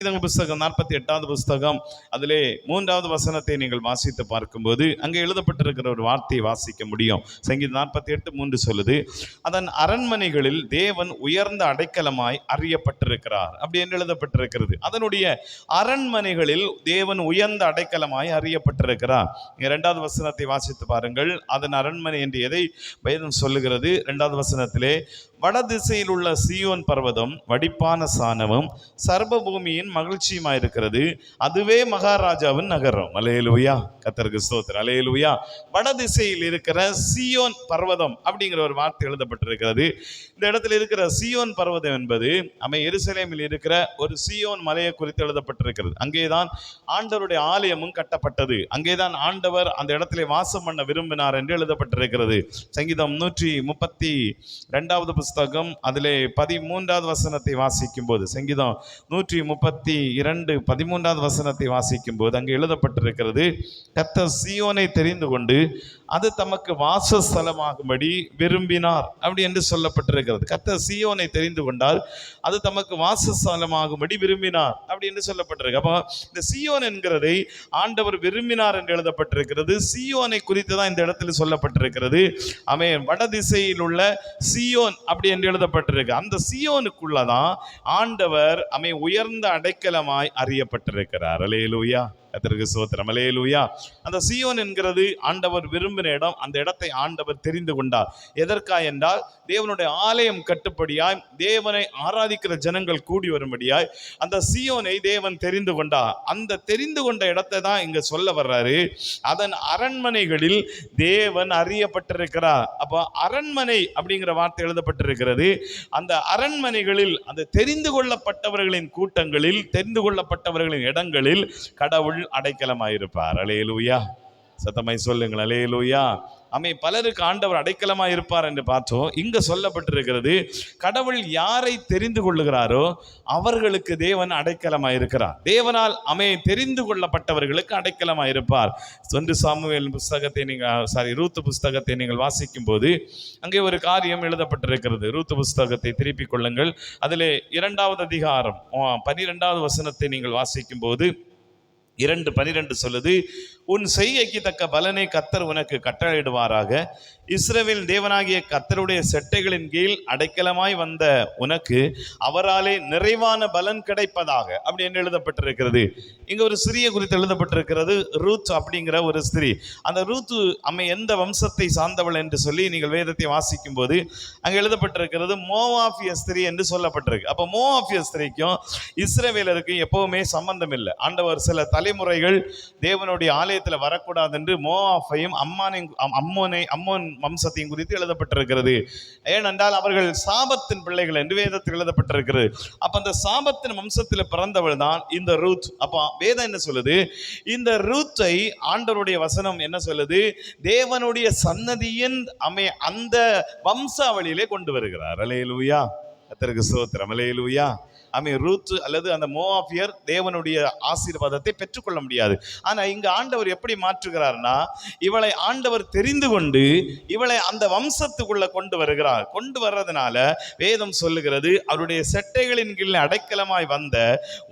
புஸ்தகம் 48வது புஸ்தகம் அதிலே 3வது வசனத்தை நீங்கள் வாசித்து பார்க்கும்போது அங்கே எழுதப்பட்டிருக்கிற ஒரு வார்த்தையை வாசிக்க முடியும். சங்கீதம் 48:3 சொல்லுது, அதன் அரண்மனைகளில் தேவன் உயர்ந்த அடைக்கலமாய் அறியப்பட்டிருக்கிறார் அப்படி என்று எழுதப்பட்டிருக்கிறது. அதனுடைய அரண்மனைகளில் தேவன் உயர்ந்த அடைக்கலமாய் அறியப்பட்டிருக்கிறார். 2வது வசனத்தை வாசித்து பாருங்கள். அதன் அரண்மனை என்று எதை வேதம் சொல்லுகிறது? 2வது வசனத்திலே, வடதிசையில் உள்ள சீயோன் பர்வதம் வடிப்பான சாணமும் சர்வபூமியின் மகிழ்ச்சியுமாயிருக்கிறது, அதுவே மகாராஜாவின் நகரம். அல்லேலூயா, கர்த்தருக்கு ஸ்தோத்திரம், அல்லேலூயா. வடதிசையில் இருக்கிற சீயோன் பர்வதம் அப்படிங்கிற ஒரு வார்த்தை எழுதப்பட்டிருக்கிறது. இந்த இடத்துல இருக்கிற சீயோன் பர்வதம் என்பது எருசலேமில் இருக்கிற ஒரு சீயோன் மலையை குறித்து எழுதப்பட்டிருக்கிறது. அங்கேதான் ஆண்டவருடைய ஆலயமும் கட்டப்பட்டது. அங்கேதான் ஆண்டவர் அந்த இடத்துல வாசம் பண்ண விரும்பினார் என்று எழுதப்பட்டிருக்கிறது. சங்கீதம் 132வது புஸ்தகம் அதிலே 13வது வசனத்தை வாசிக்கும் போது, சங்கீதம் 132:13வது வசனத்தை வாசிக்கும் போது அங்கே எழுதப்பட்டிருக்கிறது, கர்த்தர் சீயோனை தெரிந்து கொண்டு அது தமக்கு வாசஸ்தலமாகும்படி விரும்பினார் அப்படி என்று சொல்லப்பட்டிருக்கிறது. கர்த்தர் சீயோனை தெரிந்து கொண்டால் அது தமக்கு வாசஸ்தலமாகும்படி விரும்பினார் அப்படி என்று சொல்லப்பட்டிருக்கு. அப்போ இந்த சீயோன் என்கிறதை ஆண்டவர் விரும்பினார் என்று எழுதப்பட்டிருக்கிறது. சீயோனை குறித்து தான் இந்த இடத்துல சொல்லப்பட்டிருக்கிறது. வடதிசையில் உள்ள சீயோன் அப்படி என்று எழுதப்பட்டிருக்கு. அந்த சீயோனுக்குள்ளதான் ஆண்டவர் உயர்ந்த அடைக்கலமாய் அறியப்பட்டிருக்கிறார். அல்லேலூயா, கர்த்தருக்கு ஸ்தோத்திரம், அல்லேலூயா. அந்த சீயோன் என்கிறது ஆண்டவர் விரும்பின இடம். அந்த இடத்தை ஆண்டவர் தெரிந்து கொண்டார். எதற்காய் என்றால், தேவனுடைய ஆலயம் கட்டுப்படியாய், தேவனை ஆராதிக்கிற ஜனங்கள் கூடி வரும்படியாய் அந்த சீயோனை தேவன் தெரிந்து கொண்டார். அந்த தெரிந்து கொண்ட இடத்தை தான் இங்க சொல்ல வர்றாரு. அதன் அரண்மனைகளில் தேவன் அறியப்பட்டிருக்கிறார். அப்போ அரண்மனை அப்படிங்கிற வார்த்தை எழுதப்பட்டிருக்கிறது. அந்த அரண்மனைகளில், அந்த தெரிந்து கொள்ளப்பட்டவர்களின் கூட்டங்களில், தெரிந்து கொள்ளப்பட்டவர்களின் இடங்களில் கடவுள் அடைக்கலமாயிருப்பார். அல்லேலூயா, சத்தமாய் சொல்லுங்கள், அல்லேலூயா. பலருக்கு ஆண்டவர் அடைக்கலமாய் இருப்பார் என்று பார்த்தோம். இங்க சொல்லப்பட்டிருக்கிறது, கடவுள் யாரை தெரிந்து கொள்ளுகிறாரோ அவர்களுக்கு தேவன் அடைக்கலமாய் இருக்கிறார். தேவனால் தெரிந்து கொள்ளப்பட்டவர்களுக்கு அடைக்கலமாய் இருப்பார். 1 சாமுவேல் புஸ்தகத்தை ரூத் புஸ்தகத்தை நீங்கள் வாசிக்கும் போது அங்கே ஒரு காரியம் எழுதப்பட்டிருக்கிறது. ரூத் புஸ்தகத்தை திருப்பிக் கொள்ளுங்கள். அதிலே 2வது அதிகாரம் 12வது வசனத்தை நீங்கள் வாசிக்கும் போது 2:12 சொல்லுது, உன் செய்கைக்கு தக்க பலனை கர்த்தர் உனக்கு கட்டளையிடுவாராக. இஸ்ரவேல் தேவனாகிய கர்த்தருடைய செட்டைகளின் கீழ் அடைக்கலமாய் வந்த உனக்கு அவராலே நிறைவான பலன் கிடைப்பதாக அப்படி என்று எழுதப்பட்டிருக்கிறது. இங்க ஒரு ஸ்திரியை குறித்து எழுதப்பட்டிருக்கிறது, ரூத் அப்படிங்கிற ஒரு ஸ்திரீ. அந்த ரூத் எந்த வம்சத்தை சார்ந்தவள் என்று சொல்லி நீங்கள் வேதத்தை வாசிக்கும் போது அங்க எழுதப்பட்டிருக்கிறது மோவாபிய ஸ்திரீ என்று சொல்லப்பட்டிருக்கு. அப்ப மோவாபிய ஸ்திரீக்கும் இஸ்ரவேலருக்கும் எப்பவுமே சம்பந்தம் இல்லை. ஆண்டவர் சில தலைமுறைகள் தேவனுடைய ஆலயத்தில் வரக்கூடாது என்று மோவாபையும் அம்மோன் வம்சத்தையும் குறித்து எழுதப்பட்டிருக்கிறது. ஏனென்றால் அவர்கள் சாபத்தின் பிள்ளைகள் என்று வேதத்தில் எழுதப்பட்டிருக்கிறது. அப்ப அந்த சாபத்தின் வம்சத்தில் பிறந்தவள் தான் இந்த ரூத். அப்ப வேதம் என்ன சொல்லுது? இந்த ரூத்தை ஆண்டவருடைய வசனம் என்ன சொல்லுது? தேவனுடைய சன்னதியின் அந்த வம்சாவளியிலே கொண்டு வருகிறார். அல்லேலூயா, கர்த்தருக்கு ஸ்தோத்திரம், அல்லேலூயா. ரூத் அல்லது அந்த மோவாபியர் தேவனுடைய ஆசீர்வாதத்தை பெற்றுக்கொள்ள முடியாது. ஆனா இங்க ஆண்டவர் எப்படி மாற்றுகிறார்னா, இவளை ஆண்டவர் தெரிந்து கொண்டு இவளை அந்த வம்சத்துக்குள்ள கொண்டு வருகிறார். கொண்டு வர்றதுனால வேதம் சொல்லுகிறது, அவருடைய செட்டைகளின் கீழ் அடைக்கலமாய் வந்த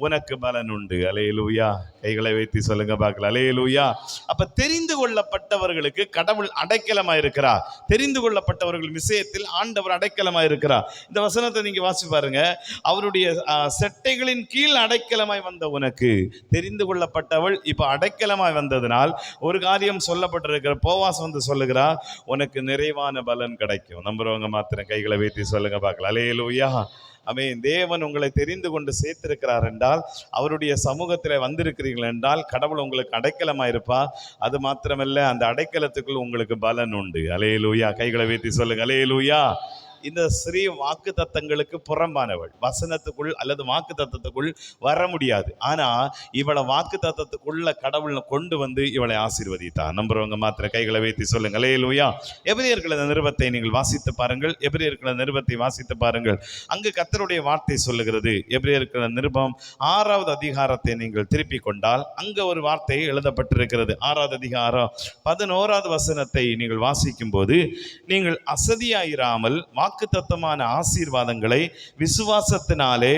உனக்கு பலன் உண்டு. அல்லேலூயா, கைகளை வைத்து சொல்லுங்க பார்க்கலாம், அல்லேலூயா. அப்ப தெரிந்து கொள்ளப்பட்டவர்களுக்கு கடவுள் அடைக்கலமாய் இருக்கிறார். தெரிந்து கொள்ளப்பட்டவர்கள் விஷயத்தில் ஆண்டவர் அடைக்கலமாய் இருக்கிறார். இந்த வசனத்தை நீங்க வாசி பாருங்க. அவருடைய செட்டைகளின் கீழ் அடைக்கலமாய் வந்த உனக்கு, தெரிந்து கொள்ளப்பட்டவள் இப்ப அடைக்கலமாய் வந்ததனால் ஒரு காரியம் சொல்லப்பட்டிருக்கிற. போவாஸ் சொல்லுகிறார், உனக்கு நிறைவான பலன் கிடைக்கும். நம்புறவங்க மாத்திரம் கைகளை வைத்து சொல்லுங்க பார்க்கலாம், அல்லேலூயா. தேவன் உங்களை தெரிந்து கொண்டு சேர்த்திருக்கிறார் என்றால், அவருடைய சமூகத்தில் வந்திருக்கிறீர்கள் என்றால் கடவுள் உங்களுக்கு அடைக்கலமாயிருப்பா. அது மாத்திரமல்ல, அந்த அடைக்கலத்துக்குள் உங்களுக்கு பலன் உண்டு. அல்லேலூயா, கைகளை வைத்து சொல்லுங்க, அல்லேலூயா. இந்த ஸ்ரீ வாக்கு தத்தங்களுக்கு புறம்பானவள். வசனத்துக்குள் அல்லது வாக்கு தத்தத்துக்குள் வர முடியாது. ஆனா இவளை வாக்கு தத்தத்துக்குள்ள கடவுள் கொண்டு வந்து இவளை ஆசீர்வதித்தார். நம்புறவங்க மாத்திர கைகளை வைத்து சொல்லுங்க, அல்லேலூயா. எபிரேயர்கள நிருபத்தை நீங்கள் வாசித்து பாருங்கள். எபிரேயர்கள நிருபத்தை வாசித்து பாருங்கள். அங்கு கர்த்தருடைய வார்த்தை சொல்லுகிறது. எபிரேயர்கள நிருபம் 6வது அதிகாரத்தை நீங்கள் திருப்பிக் கொண்டால் அங்க ஒரு வார்த்தை எழுதப்பட்டிருக்கிறது. 6வது அதிகாரம் 11வது வசனத்தை நீங்கள் வாசிக்கும் போது, நீங்கள் அசதியாயிராமல் வாக்குத்தத்தமான ஆசீர்வாதங்களை விசுவாசத்தினாலே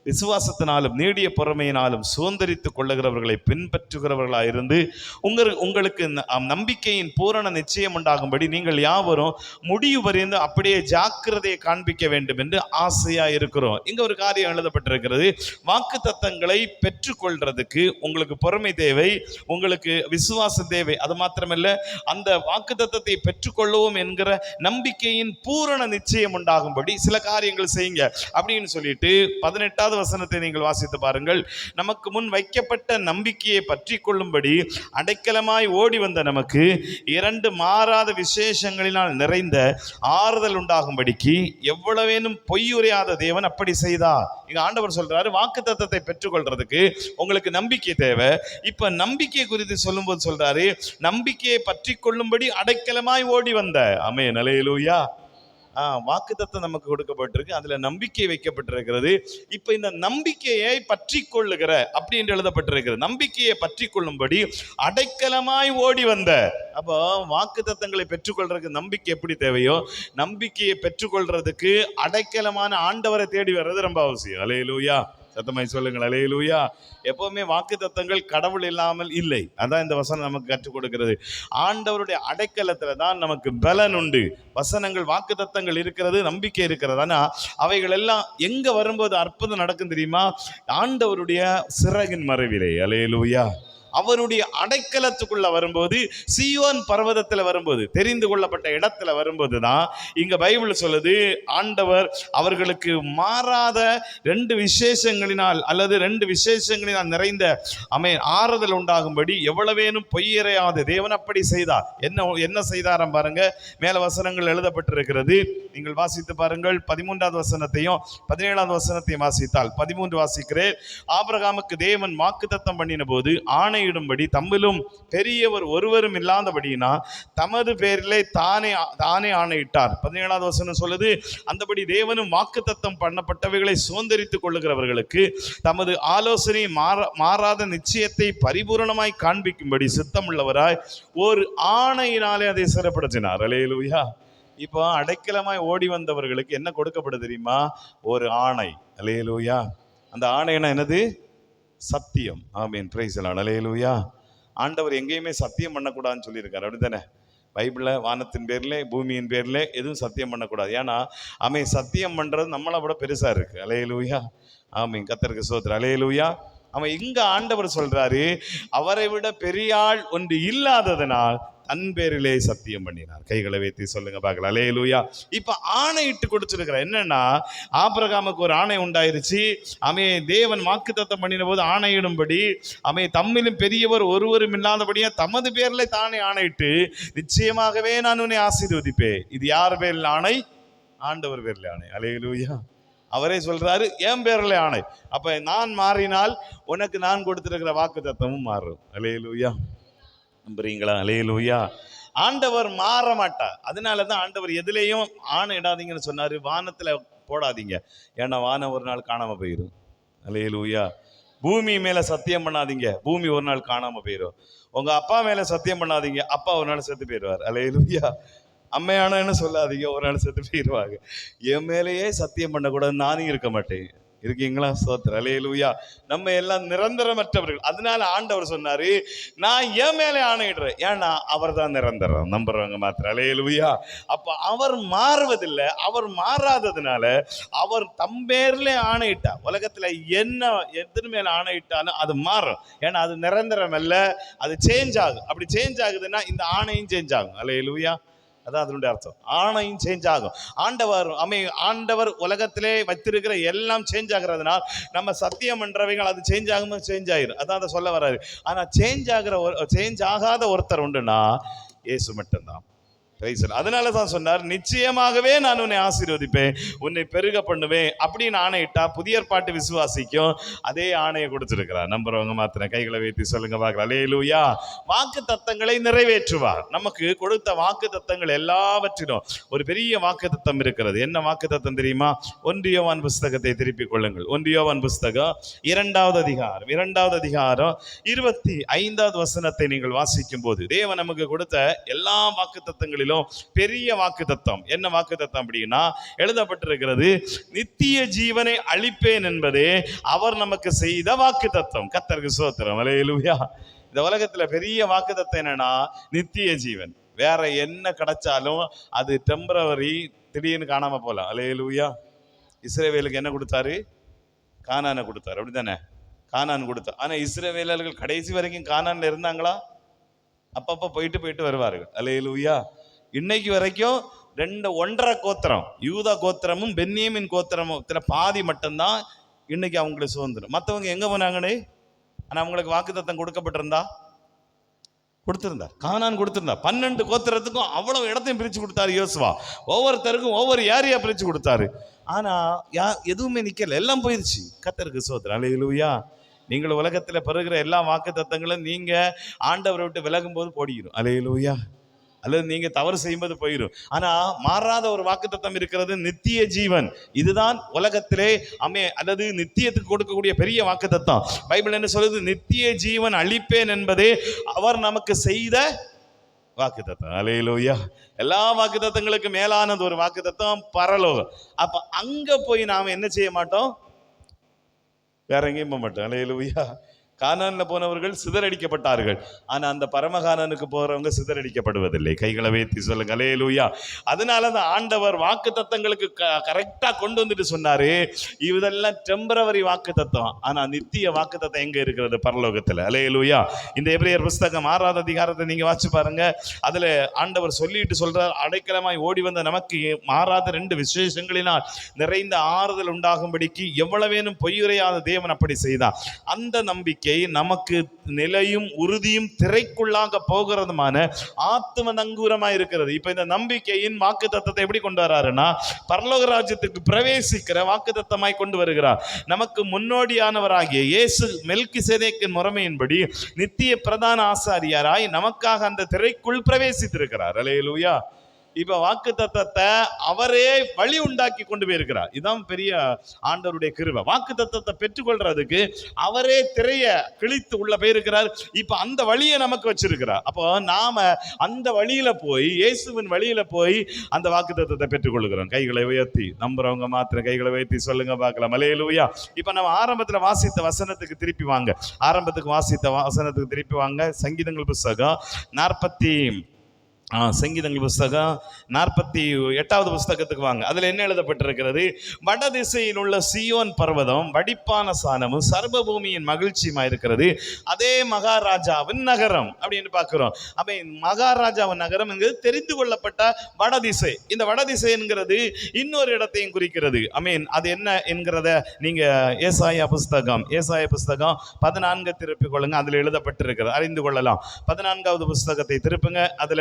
விசுவாசத்தினாலும் நீடிய பொறுமையினாலும் சுதந்திரித்துக் கொள்ளுகிறவர்களை பின்பற்றுகிறவர்களாயிருந்து உங்களுக்கு நம்பிக்கையின் பூரண நிச்சயம் உண்டாகும்படி நீங்கள் யாவரும் முடிவு வரைந்து அப்படியே ஜாக்கிரதையை காண்பிக்க வேண்டும் என்று ஆசையா இருக்கிறோம். இங்க ஒரு காரியம் எழுதப்பட்டிருக்கிறது. வாக்கு தத்தங்களை பெற்றுக்கொள்றதுக்கு உங்களுக்கு பொறுமை தேவை, உங்களுக்கு விசுவாசம் தேவை. அது மாத்திரமல்ல, அந்த வாக்கு தத்தத்தை பெற்றுக்கொள்வோம் என்கிற நம்பிக்கையின் பூரண நிச்சயம் உண்டாகும்படி சில காரியங்கள் செய்யுங்க அப்படின்னு சொல்லிட்டு 18வது வசனத்தை நீங்கள் வாசித்து பாருங்கள். நமக்கு முன் வைக்கப்பட்ட நம்பிக்கையை பற்றி கொள்ளும்படி அடைக்கலமாய் ஓடி வந்த நமக்கு 2 மாறாத விசேஷங்களினால் நிறைந்த ஆறுதல் உண்டாகும்படிக்கு எவ்வளவேனும் பொய்யுரையாத தேவன் அப்படி செய்தார். இங்க ஆண்டவர் சொல்றாரு, வாக்கு தத்தத்தை பெற்றுக்கொள்றதுக்கு உங்களுக்கு நம்பிக்கை தேவை. இப்ப நம்பிக்கை குறித்து சொல்லும் போது சொல்றாரு, நம்பிக்கையை பற்றி கொள்ளும்படி அடைக்கலமாய் ஓடி வந்த. ஆமென், அல்லேலூயா. வாக்குத்தத்தம் நமக்கு கொடுக்கப்பட்டிருக்கு, அதுல நம்பிக்கை வைக்கப்பட்டிருக்கிறது. இப்ப இந்த நம்பிக்கையை பற்றி கொள்ளுகிற அப்படி என்று எழுதப்பட்டிருக்கிறது. நம்பிக்கையை பற்றி கொள்ளும்படி அடைக்கலமாய் ஓடி வந்த. அப்போ வாக்குத்தத்தங்களை பெற்றுக்கொள்றதுக்கு நம்பிக்கை எப்படி தேவையோ, நம்பிக்கையை பெற்றுக்கொள்றதுக்கு அடைக்கலமான ஆண்டவரை தேடி வர்றது ரொம்ப அவசியம். அல்லேலூயா. சத்தமாய் சொல்லுங்கள், அல்லேலூயா. எப்பவுமே வாக்கு தத்தங்கள் கடவுள் இல்லாமல் இல்லை. அதான் இந்த வசனம் நமக்கு கற்றுக் கொடுக்கிறது. ஆண்டவருடைய அடைக்கலத்துல தான் நமக்கு பலன் உண்டு. வசனங்கள் வாக்கு தத்தங்கள் இருக்கிறது, நம்பிக்கை இருக்கிறது. ஆனா அவைகள் எல்லாம் எங்க வரும்போது அற்புதம் நடக்கும் தெரியுமா? ஆண்டவருடைய சிறகின் மறைவிலே. அல்லேலூயா. அவருடைய அடைக்கலத்துக்குள்ள வரும்போது, சீயோன் பர்வதத்துல வரும்போது, தெரிந்து கொள்ளப்பட்ட இடத்துல வரும்போது தான் இங்க பைபிள் சொல்லுது, ஆண்டவர் அவர்களுக்கு மாறாத 2 விசேஷங்களினால் அல்லது 2 விசேஷங்களினால் நிறைந்த ஆறுதல் உண்டாகும்படி எவ்வளவேனும் பொய்யறையாத தேவன் அப்படி செய்தார். என்ன செய்தாரம் பாருங்க. மேல வசனங்கள் எழுதப்பட்டிருக்கிறது, நீங்கள் வாசித்து பாருங்கள். 13வது வசனத்தையும் 17வது வசனத்தையும் வாசித்தால், 13 வாசிக்கிறேன். ஆபிரகாமுக்கு தேவன் வாக்குத்தத்தம் பண்ணின போது ஆணையிடும்படி தம்மிலும் பெரியவர் ஒருவரும் இல்லாதபடினா தமது பேரிலே தானே ஆணையிட்டார். 17வது வசனம் சொல்லுது, அந்தபடி தேவனும் வாக்குத்தத்தம் பண்ணப்பட்டவைகளை சுதந்திரித்துக் கொள்ளுகிறவர்களுக்கு தமது ஆலோசனை மாறாத நிச்சயத்தை பரிபூரணமாய் காண்பிக்கும்படி சித்தமுள்ளவராய் ஒரு ஆணையினாலே அதை சிறப்படுத்தினார். அல்லேலூயா. இப்போ அடைக்கலமாய் ஓடி வந்தவர்களுக்கு என்ன கொடுக்கப்படும் தெரியுமா? ஒரு ஆணை. அல்லேலூயா. அந்த ஆணைனா என்னது? சத்தியம். ஆமென், பிரைஸ் தி லார்ட். அல்லேலூயா. ஆண்டவர் எங்கேயுமே சத்தியம் பண்ணக்கூடாதுன்னு சொல்லியிருக்காரு, அப்படித்தானே? பைபிள்ல வானத்தின் பேர்ல பூமியின் பேர்ல எதுவும் சத்தியம் பண்ணக்கூடாது. ஏன்னா சத்தியம் பண்றது நம்மளை விட பெருசா இருக்கு. அல்லேலூயா. ஆமென், கர்த்தருக்கு ஸ்தோத்திரம். அல்லேலூயா. இங்க ஆண்டவர் சொல்றாரு, அவரை விட பெரிய ஆள் ஒன்று இல்லாததனால் தன் பேரிலே சத்தியம் பண்ணினார். கைகளை வைத்து சொல்லுங்க பார்க்கலாம். அல்லேலூயா. இப்ப ஆணையிட்டு கொடுத்திருக்கிற என்னன்னா, ஆபிரகாமுக்கு ஒரு ஆணை உண்டாயிருச்சு. தேவன் வாக்குத்தத்தம் பண்ணின போது ஆணையிடும்படி தம்மிலும் பெரியவர் ஒருவரும் இல்லாதபடியா தமது பேர்ல தானே ஆணையிட்டு, நிச்சயமாகவே நான் உன்னை ஆசீர்வதிப்பேன். இது யார் பேர்ல ஆணை? ஆண்டவர் பேர்ல ஆணை. அல்லேலூயா. அவரே சொல்றாரு, என் பேர்ல ஆணை. அப்ப நான் மாறினால் உனக்கு நான் கொடுத்திருக்கிற வாக்குத்தத்தமும் மாறும். அல்லேலூயா. நம்புறீங்களா? அல்லேலூயா. ஆண்டவர் மாற மாட்டார். அதனாலதான் ஆண்டவர் எதுலேயும் ஆணை இடாதீங்கன்னு சொன்னாரு. வானத்துல போடாதீங்க, ஏன்னா வானம் ஒரு நாள் காணாம போயிடும். அல்லேலூயா. பூமி மேல சத்தியம் பண்ணாதீங்க, பூமி ஒரு நாள் காணாம போயிடும். உங்க அப்பா மேல சத்தியம் பண்ணாதீங்க, அப்பா ஒரு நாள் செத்து போயிடுவார். அல்லேலூயா. அம்மையானன்னு சொல்லாதீங்க, ஒரு நாள் செத்து போயிடுவாங்க. என் மேலேயே சத்தியம் பண்ணக்கூடாது, நானும் இருக்க மாட்டேன். இருக்கீங்களா? ஸ்தோத்திரம். அல்லேலூயா. நம்ம எல்லாம் நிரந்தரமற்றவர்கள். அதனால ஆண்டவர் சொன்னாரு, நான் என் மேலே ஆணையிடுறேன், ஏன்னா அவர் தான் நிரந்தரம். நம்புறவங்க மாத்திரம். அல்லேலூயா. அப்ப அவர் மாறுவதில்லை. அவர் மாறாததுனால அவர் தம் பேர்ல ஆணையிட்டார். உலகத்துல என்ன எத்தனை மேல ஆணையிட்டாலும் அது மாறும். ஏன்னா அது நிரந்தரம் அல்ல, அது சேஞ்ச் ஆகும். அப்படி சேஞ்ச் ஆகுதுன்னா இந்த ஆணையும் சேஞ்ச் ஆகும். அல்லேலூயா. அதான் அதனுடைய அர்த்தம். ஆணையும் சேஞ்ச் ஆகும். ஆண்டவர் உலகத்திலே வைத்திருக்கிற எல்லாம் சேஞ்ச் ஆகிறதுனால் நம்ம சத்தியம் பண்றவங்க அது சேஞ்ச் ஆகும்போது சேஞ்ச் ஆயிரும். அதான் அதை சொல்ல வராது. ஆனா சேஞ்ச் ஆகாத ஒருத்தர் உண்டுன்னா இயேசு மட்டும்தான். அதனால தான் சொன்னார், நிச்சயமாகவே நான் உன்னை ஆசீர்வதிப்பேன், உன்னை பெருக பண்ணுவேன் அப்படின்னு ஆணையிட்டா புதிய ஏற்பாட்டு விசுவாசிக்கும் அதே ஆணையை கொடுத்திருக்கிறார். நம்புறவங்க மாத்திரம் கைகளை வைத்து சொல்லுங்க பார்க்கலாம். அல்லேலூயா. வாக்கு தத்தங்களை நிறைவேற்றுவார். நமக்கு கொடுத்த வாக்கு தத்தங்கள் எல்லாவற்றிலும் ஒரு பெரிய வாக்கு தத்தம் இருக்கிறது. என்ன வாக்கு தத்தம் தெரியுமா? 1 யோவான் புஸ்தகத்தை திருப்பிக் கொள்ளுங்கள். 1 யோவான் புஸ்தகம் 2வது அதிகாரம் 25வது வசனத்தை நீங்கள் வாசிக்கும் போது தேவன் நமக்கு கொடுத்த எல்லா வாக்கு தத்தங்களிலும் காட்டிலும் பெரிய வாக்குத்தத்தம். என்ன வாக்குத்தத்தம் அப்படின்னா, எழுதப்பட்டிருக்கிறது, நித்திய ஜீவனை அளிப்பேன் என்பதே அவர் நமக்கு செய்த வாக்குத்தத்தம். கர்த்தருக்கு ஸ்தோத்திரம். அல்லேலூயா. இந்த உலகத்துல பெரிய வாக்குத்தத்தம் என்னன்னா நித்திய ஜீவன். வேற என்ன கிடைச்சாலும் அது டெம்பரவரி, திடீர்னு காணாம போலாம். அல்லேலூயா. இஸ்ரவேலுக்கு என்ன கொடுத்தாரு? கானானை கொடுத்தாரு, அப்படித்தானே? கானான் கொடுத்தார். ஆனா இஸ்ரவேலர்கள் கடைசி வரைக்கும் கானான்ல இருந்தாங்களா? அப்பப்ப போயிட்டு வருவார்கள். அல்லேலூயா. இன்னைக்கு வரைக்கும் 1.5 கோத்திரம், யூதா கோத்திரமும் பென்யமீன் கோத்திரமும் பாதி மட்டும்தான் இன்னைக்கு அவங்களுக்கு சுதந்திரம். மற்றவங்க எங்க போனாங்கன்னு? ஆனா அவங்களுக்கு வாக்குத்தத்தம் கொடுக்கப்பட்டிருந்தா கொடுத்திருந்தார். கானான் கொடுத்திருந்தார். 12 கோத்திரத்துக்கும் அவ்வளவு இடத்தையும் பிரிச்சு கொடுத்தாரு யோசுவா. ஒவ்வொருத்தருக்கும் ஒவ்வொரு ஏரியா பிரிச்சு கொடுத்தாரு. ஆனா எதுவுமே நிக்கல, எல்லாம் போயிருச்சு. கர்த்தருக்கு ஸ்தோத்திரம். அல்லேலூயா. நீங்கள் உலகத்துல பெறுகிற எல்லா வாக்குத்தத்தங்களும் நீங்க ஆண்டவரை விட்டு விலகும் போது போடிடும். அல்லேலூயா. அல்லது நீங்க தவறு செய்யும்போது போயிடும். ஆனா மாறாத ஒரு வாக்குத்தத்தம் இருக்கிறது, நித்திய ஜீவன். இதுதான் உலகத்திலே அல்லது நித்தியத்துக்கு கொடுக்கக்கூடிய பெரிய வாக்குத்தத்தம். பைபிள் என்ன சொல்லுது? நித்திய ஜீவன் அளிப்பேன் என்பதே அவர் நமக்கு செய்த வாக்குத்தத்தம். அல்லேலூயா. எல்லா வாக்குத்தத்தங்களுக்கு மேலானது ஒரு வாக்குத்தத்தம், பரலோகம். அப்ப அங்க போய் நாம என்ன செய்ய மாட்டோம்? வேற எங்கேயும் போக மாட்டோம். அல்லேலூயா. கானான்ல போனவர்கள் சிதறடிக்கப்பட்டார்கள். ஆனா அந்த பரமகானனுக்கு போறவங்க சிதறடிக்கப்படுவதில்லை. கைகளை வைத்து சொல்லுங்க அல்லேலூயா. அதனால அந்த ஆண்டவர் வாக்கு தத்தங்களுக்கு கரெக்டா கொண்டு வந்துட்டு சொன்னாரு, இதெல்லாம் டெம்பரவரி வாக்கு தத்தம், ஆனா நித்திய வாக்கு தத்தம் எங்க இருக்கிறது? பரலோகத்துல. அல்லேலூயா. இந்த எபிரேயர் புஸ்தகம் 6வது அதிகாரத்தை நீங்க வாசிச்சு பாருங்க. அதுல ஆண்டவர் சொல்லிட்டு சொல்றார், அடைக்கலமாய் ஓடி வந்த நமக்கு மாறாத 2 விசேஷங்களினால் நிறைந்த ஆறுதல் உண்டாகும்படிக்கு எவ்வளவேனும் பொய்யுரையாத தேவன் அப்படி செய்தார். அந்த நம்பிக்கை நமக்கு நிலையும் உறுதியும் திரைக்குள்ளாக போகிறதுமான ஆத்தும நங்கூரமாய் இருக்கிறது. இப்ப இந்த நம்பிக்கையின் வாக்குத்தத்தத்தை எப்படி கொண்டு வராருன்னா, பரலோக ராஜ்யத்துக்கு பிரவேசிக்கிற வாக்குத்தத்தமாய் கொண்டு வருகிறார். நமக்கு முன்னோடியானவராகிய இயேசு மெல்கிசேதேக்கின் முறைமையின்படி நித்திய பிரதான ஆசாரியராய் நமக்காக அந்த திரைக்குள் பிரவேசித்திருக்கிறார். அல்லேலூயா. இப்ப வாக்குத்தத்தத்தை அவரே வழி உண்டாக்கி கொண்டு போயிருக்கிறார். இதுதான் பெரிய ஆண்டவருடைய கிருபை. வாக்குத்தத்தத்தை பெற்றுக்கொள்றதுக்கு அவரே திரைய கிழித்து உள்ள போயிருக்கிறார். இப்ப அந்த வழியை நமக்கு வச்சிருக்கிறார். அப்போ நாம அந்த வழியில போய், இயேசுவின் வழியில போய் அந்த வாக்குத்தத்தத்தை பெற்றுக்கொள்கிறோம். கைகளை உயர்த்தி நம்புறவங்க மாத்திரம் கைகளை உயர்த்தி சொல்லுங்க பார்க்கலாம். அல்லேலூயா. இப்ப நம்ம ஆரம்பத்துல வாசித்த வசனத்துக்கு திருப்பி வாங்க. திருப்பி வாங்க. சங்கீதங்கள் புஸ்தகம் 48வது புஸ்தகத்துக்கு வாங்க. அதுல என்ன எழுதப்பட்டிருக்கிறது? வடதிசையில் உள்ள சீயோன் பர்வதம் வடிப்பான சானமும் சர்வ பூமியின் மகிழ்ச்சியுமா இருக்கிறது, அதே மகாராஜாவின் நகரம் அப்படின்னு பார்க்கிறோம். அப்ப மகாராஜாவின் நகரம் என்கிறது தெரிந்து கொள்ளப்பட்ட வடதிசை. இந்த வடதிசை என்கிறது இன்னொரு இடத்தையும் குறிக்கிறது. அது என்ன என்கிறத நீங்க ஏசாயா புஸ்தகம் 14 திருப்பிக் கொள்ளுங்க. அதுல எழுதப்பட்டிருக்கிறது, அறிந்து கொள்ளலாம். 14வது புஸ்தகத்தை திருப்புங்க. அதுல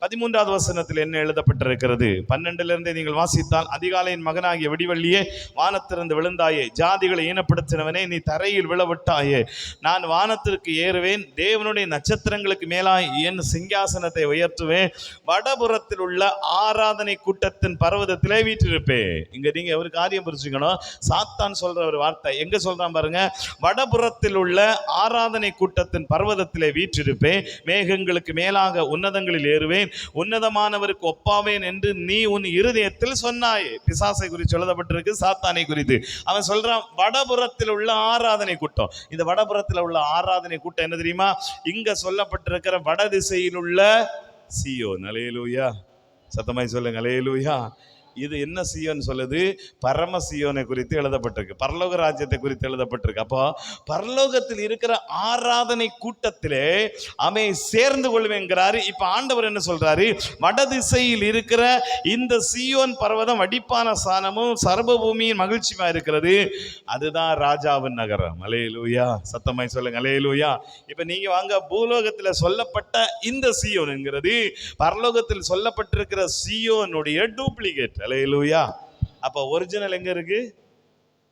13வது வசனத்தில் என்ன எழுதப்பட்டிருக்கிறது? 12 நீங்கள் வாசித்தால், அதிகாலையின் மகனாகிய விடிவெள்ளியே, வானத்திலிருந்து விழுந்தாயே, ஜாதிகளை ஈனப்படுத்தினவனே, நீ தரையில் விழவிட்டாயே, நான் வானத்திற்கு ஏறுவேன், தேவனுடைய நட்சத்திரங்களுக்கு மேலாய் என் சிங்காசனத்தை உயர்த்துவேன், வடபுறத்தில் உள்ள ஆராதனை கூட்டத்தின் பர்வதத்திலே வீற்றிருப்பேன். இங்க நீங்க ஒரு காரியம் புரிஞ்சுக்கணும். சாத்தான் சொல்ற ஒரு வார்த்தை எங்க சொல்றான் பாருங்க. வடபுறத்தில் உள்ள ஆராதனை கூட்டத்தின் பர்வதத்திலே வீற்றிருப்பேன், மேகங்களுக்கு மேலாக உன்னதங்களில் ஏறுவேன், உன்னதமானவருக்கு ஒப்பாவேன் என்று நீ உன் இருதயத்தில் சொன்னாய். பிசாசை குறித்து எழுதப்பட்டிருக்கு, சாத்தானை குறித்து. அவன் சொல்றான் வடபுறத்தில் உள்ள ஆராதனை கூட்டம். இந்த வடபுறத்தில் உள்ள ஆராதனை கூட்டம் என்ன தெரியுமா? இங்க சொல்லப்பட்டிருக்கிற வடதிசையில் உள்ள சீயோன். அல்லேலூயா. சத்தமாய் சொல்லுங்க அல்லேலூயா. இது என்ன சீயோன் சொல்லுது? பரம சீயோனை குறித்து எழுதப்பட்டிருக்கு, பரலோக ராஜ்யத்தை குறித்து எழுதப்பட்டிருக்கு. அப்போ பரலோகத்தில் இருக்கிற ஆராதனை கூட்டத்திலே சேர்ந்து கொள்வேங்கிறாரு. இப்ப ஆண்டவர் என்ன சொல்றாரு? வடதிசையில் இருக்கிற இந்த சீயோன் பர்வதம் வடிப்பான சானமும் சர்வ பூமியின் மகிழ்ச்சியுமா இருக்கிறது, அதுதான் ராஜாவின் நகரம். அல்லேலூயா. சத்தமாய் சொல்லுங்க அல்லேலூயா. இப்ப நீங்க வாங்க, பூலோகத்தில் சொல்லப்பட்ட இந்த சீயோன் என்கிறது பரலோகத்தில் சொல்லப்பட்டிருக்கிற சீயோனுடைய டூப்ளிகேட். அல்லேலூயா. அப்ப ஒரிஜினல் எங்க இருக்கு?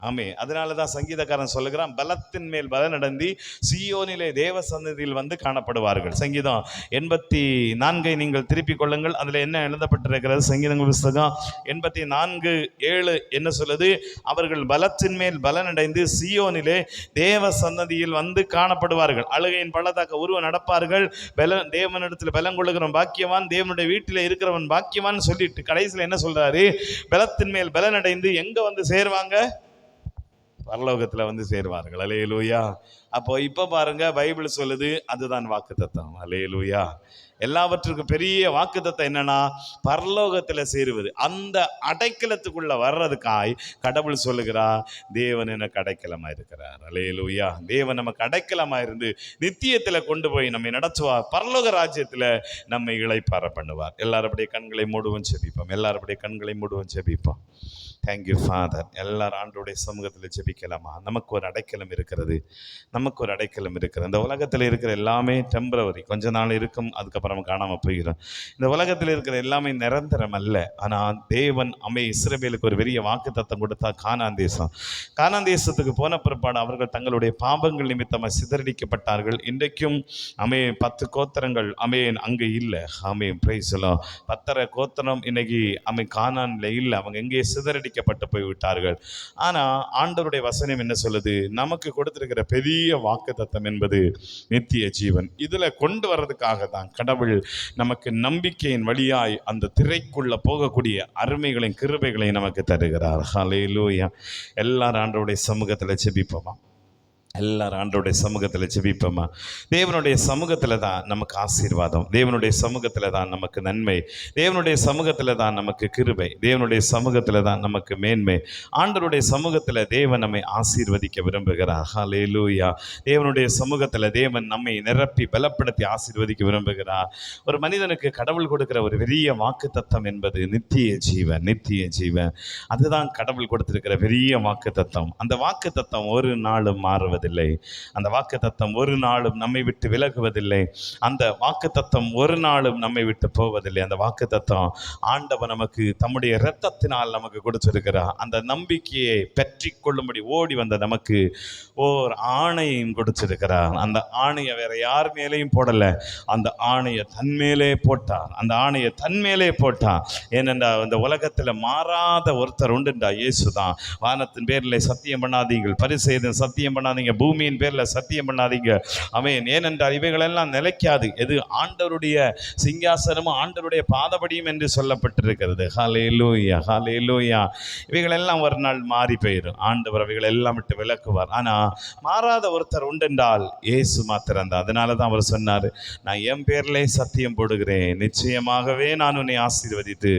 ஆமே. அதனாலதான் சங்கீதக்காரன் சொல்லுகிறான், பலத்தின் மேல் பலனடைந்து சீயோனிலே தேவ சந்நிதியில் வந்து காணப்படுவார்கள். சங்கீதம் 84 நீங்கள் திருப்பிக் கொள்ளுங்கள். அதுல என்ன எழுதப்பட்டிருக்கிறது? சங்கீதங்கள் புஸ்தகம் 84:7 என்ன சொல்லுது? அவர்கள் பலத்தின் மேல் பலனடைந்து சீயோனிலே தேவ சந்நிதியில் வந்து காணப்படுவார்கள். அழுகையின் பள்ளத்தாக்க உருவ நடப்பார்கள். தேவனிடத்தில் பலம் கொள்ளுகிறவன் பாக்கியவான், தேவனுடைய வீட்டில் இருக்கிறவன் பாக்கியவான் சொல்லிட்டு கடைசியில் என்ன சொல்றாரு? பலத்தின் மேல் பலனடைந்து எங்க வந்து சேருவாங்க? பரலோகத்துல வந்து சேருவார்கள். அல்லேலூயா. அப்போ இப்ப பாருங்க, பைபிள் சொல்லுது அதுதான் வாக்குத்தத்தம். அல்லேலூயா. எல்லாவற்றுக்கும் பெரிய வாக்குத்தத்தம் என்னன்னா, பரலோகத்துல சேருவது. அந்த அடைக்கலத்துக்குள்ள வர்றதுக்காய் கடவுள் சொல்லுகிறா, தேவன் எனக்கு அடைக்கலமா இருக்கிறார். அல்லேலூயா. தேவன் நமக்கு அடைக்கலமா இருந்து நித்தியத்துல கொண்டு போய் நம்மை நடத்துவார். பரலோக ராஜ்யத்துல நம்மை இளைப்பாற பண்ணுவார். எல்லாருடைய கண்களை மூடுவோம், செபிப்போம். எல்லாருடைய கண்களை மூடுவோம், செபிப்போம். Thank you father. எல்லாரும் ஆண்டவருடைய சமூகத்தில் ஜெபிக்கலாமா? நமக்கு ஒரு அடைக்கலம் இருக்கிறது. நமக்கு ஒரு அடைக்கலம் இருக்கிறது. இந்த உலகத்தில் இருக்கிற எல்லாமே டெம்பரவரி, கொஞ்ச நாள் இருக்கும், அதுக்கப்புறம் காணாமல் போயிடும். இந்த உலகத்தில் இருக்கிற எல்லாமே நிரந்தரம் அல்ல. ஆனால் தேவன் இஸ்ரவேலுக்கு ஒரு பெரிய வாக்கு தத்தம் கொடுத்தா. கானான் தேசம். கானான் தேசத்துக்கு போன பிற்பாடு அவர்கள் தங்களுடைய பாவங்கள் நிமித்தமாக சிதறடிக்கப்பட்டார்கள். இன்றைக்கும் 10 கோத்திரங்கள் அங்கே இல்லை. பிரைஸ் எல்லாம் 10 கோத்திரம் இன்னைக்கு கானான்ல இல்லை. அவங்க எங்கே சிதறடிக்கப்பட்டு போய் விட்டார்கள். ஆனா ஆண்டவருடைய வசனம் என்ன சொல்லுது? நமக்கு கொடுத்திருக்கிற பெரிய வாக்குத்தத்தம் என்பது நித்திய ஜீவன். இதுல கொண்டு வர்றதுக்காக தான் கடவுள் நமக்கு நம்பிக்கையின் வழியாய் அந்த திரைக்குள்ள போகக்கூடிய அருமைகளின் கிருபைகளை நமக்கு தருகிறார். ஹல்லேலூயா. எல்லாரும் ஆண்டவருடைய சமூகத்துல ஜெபிப்போமா? எல்லாரும் ஆண்டவருடைய சமூகத்தில் ஜெபிப்போமா? தேவனுடைய சமூகத்தில் தான் நமக்கு ஆசீர்வாதம். தேவனுடைய சமூகத்தில் தான் நமக்கு நன்மை. தேவனுடைய சமூகத்தில் தான் நமக்கு கிருபை. தேவனுடைய சமூகத்தில் தான் நமக்கு மேன்மை. ஆண்டவருடைய சமூகத்தில் தேவன் நம்மை ஆசீர்வதிக்க விரும்புகிறார். ஹல்லேலூயா. தேவனுடைய சமூகத்தில் தேவன் நம்மை நிரப்பி பலப்படுத்தி ஆசீர்வதிக்க விரும்புகிறார். ஒரு மனிதனுக்கு கடவுள் கொடுக்கிற ஒரு பெரிய வாக்குத்தத்தம் என்பது நித்திய ஜீவன். நித்திய ஜீவன் அதுதான் கடவுள் கொடுத்திருக்கிற பெரிய வாக்குத்தத்தம். அந்த வாக்குத்தத்தம் ஒரு நாளும் மாறுவது இல்லை. அந்த வாக்குத்தத்தம் ஒரு நாளும் நம்மை விட்டு விலகுவதில்லை. அந்த வாக்குத்தத்தம் ஒரு நாளும் நம்மை விட்டு போவதில்லை. அந்த வாக்குத்தத்தம் ஆண்டவர் நமக்கு தம்முடைய இரத்தத்தினால் நமக்கு கொடுத்திருக்கிறார். அந்த நம்பிக்கையை பெற்றி கொள்ளும்படி ஓடி வந்த நமக்கு ஓர் ஆணையும் கொடுத்திருக்கிறார். அந்த ஆணையை வேற யார் மேலேயும் போடல. அந்த ஆணையை தன்மேலே போட்டார். அந்த ஆணையை தன்மேலே போட்டார். ஏனென்றால் இந்த உலகத்தில் மாறாத ஒருத்தர் உண்டுண்டா, இயேசுதான். வானத்தின் பேரில் சத்தியம் பண்ணாதீங்கள், பரிசேயன் சத்தியம் பண்ணாதீங்க, பூமியின் பேர்ல சத்தியம் பண்ணாதீங்க. ஏனென்றால் இவைகளெல்லாம் நிலைக்காது. எது ஆண்டவருடைய சிங்காசனமும் ஆண்டவருடைய பாதபடியும் என்று சொல்லப்பட்டிருக்கிறது. ஹல்லேலூயா. ஹல்லேலூயா. இவைகளெல்லாம் ஒரு நாள் மாறி போயிடும். ஆண்டவர் அவைகள் எல்லாம் விட்டு விலக்குவார். ஆனா மாறாத ஒருத்தர் உண்டென்றால் இயேசு மாத்திரம் தான். அதனால தான் அவர் சொன்னார், நான் என் பேர்லே சத்தியம் போடுகிறேன், நிச்சயமாகவே நான் உன்னை ஆசீர்வதித்து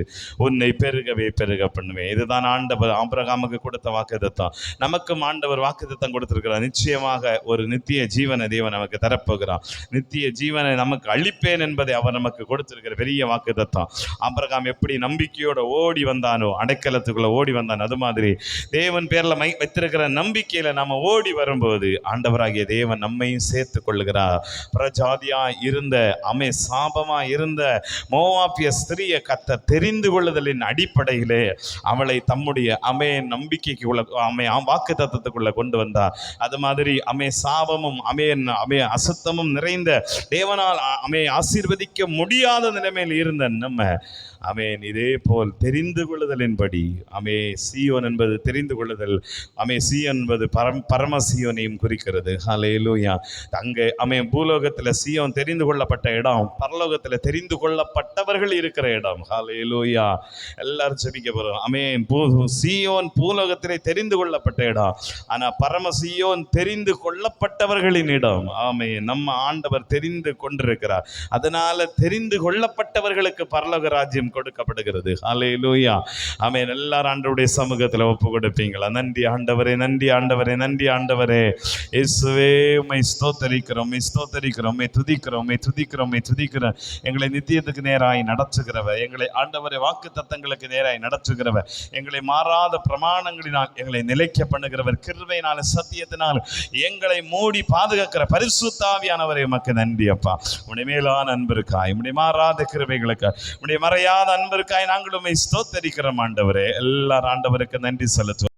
உன்னை பெருகவே பெருக பண்ணுவேன். இதுதான் ஆண்டவர் ஆபிரகாமுக்கு கொடுத்த வாக்குத்தத்தம். நமக்கும் ஆண்டவர் வாக்குத்தத்தம் கொடுத்திருக்கிறார். நிச்சயமாக ஒரு நித்திய ஜீவனை தேவன் நமக்கு தரப்போகிறார். நித்திய ஜீவனை நமக்கு அளிப்பேன் என்பதை அவர் நமக்கு கொடுத்திருக்கிற பெரிய வாக்குத்தத்தம். ஆபிரகாம் எப்படி நம்பிக்கையோட ஓடி வந்தானோ, அடைக்கலத்துக்குள்ள ஓடி வந்தான், அது மாதிரி தேவன் பேர்ல வைத்திருக்கிற நம்பிக்கையில நாம ஓடி வரும்போது ஆண்டவராகிய தேவன் நம்மையும் சேர்த்து கொள்ளுகிறார். பிரஜாதியா இருந்த சாபமா இருந்த மோவாபிய ஸ்திரியை கர்த்தர் தெரிந்து கொள்ளுதலின் அடிப்படையிலே அவளை தம்முடைய நம்பிக்கைக்கு வாக்குத்தத்தத்துக்குள்ள கொண்டு வந்தார். அது மாதிரி சாபமும் அசுத்தமும் நிறைந்த தேவனால் ஆசீர்வதிக்க முடியாத நிலைமையில் இருந்த நம்ம இதே போல் தெரிந்து கொள்ளுதலின்படி சீயோன் என்பது தெரிந்து கொள்ளுதல். சீயோன் என்பது பரம சீயோனையும் குறிக்கிறது. ஹல்லேலூயா. அங்கே பூலோகத்தில் சீயோன் தெரிந்து கொள்ளப்பட்ட இடம், பரலோகத்தில் தெரிந்து கொள்ளப்பட்டவர்கள் இருக்கிற இடம். ஹல்லேலூயா. எல்லாரும் ஜெபிக்க போறோம். சீயோன் பூலோகத்திலே தெரிந்து கொள்ளப்பட்ட இடம். ஆனா பரம சீயோன் தெரிந்து கொள்ளப்பட்டவர்களின் இடம். நம்ம ஆண்டவர் தெரிந்து கொண்டிருக்கிறார். அதனால தெரிந்து கொள்ளப்பட்டவர்களுக்கு பரலோக ராஜ்யம் கொடுக்கப்படுகிறது. ஹல்லேலூயா. எல்லாரும் ஆண்டவருடைய சமூகத்தில் ஒப்பு கொடுப்பீங்களா? நன்றி ஆண்டவரே, நன்றி ஆண்டவரே, நன்றி ஆண்டவரே. இயேசுவே உம்மை ஸ்தோத்தரிக்கிறோம், உம்மை ஸ்தோத்தரிக்கிறோம், உம்மை துதிக்கிறோம், உம்மை துதிக்கிறோம், உம்மை துதிக்கிறோம். எங்களை நித்தியத்துக்கு நேராய் நடத்துகிறவர், எங்களை ஆண்டவரே வாக்குத்தத்தங்களுக்கு நேராய் நடத்துகிறவர், எங்களை மாறாத பிரமாணங்களினால் எங்களை நிலைக்க பண்ணுகிறவர், கிருபையினால சத்தியத்தினால் எங்களை மூடி பாதுகாக்கிற பரிசுத்த ஆவியானவரே உமக்கு நன்றி அப்பா. உம்முடைய மேலான அன்பிற்காய், உம்முடைய மாறாத கிருபைகளுக்காய், உம்முடைய மறையாத அன்பிற்காய் நாங்கள் உம்மை ஸ்தோத்தரிக்கிறோம் ஆண்டவரே. எல்லாரும் ஆண்டவருக்கு நன்றி செலுத்துவோம்.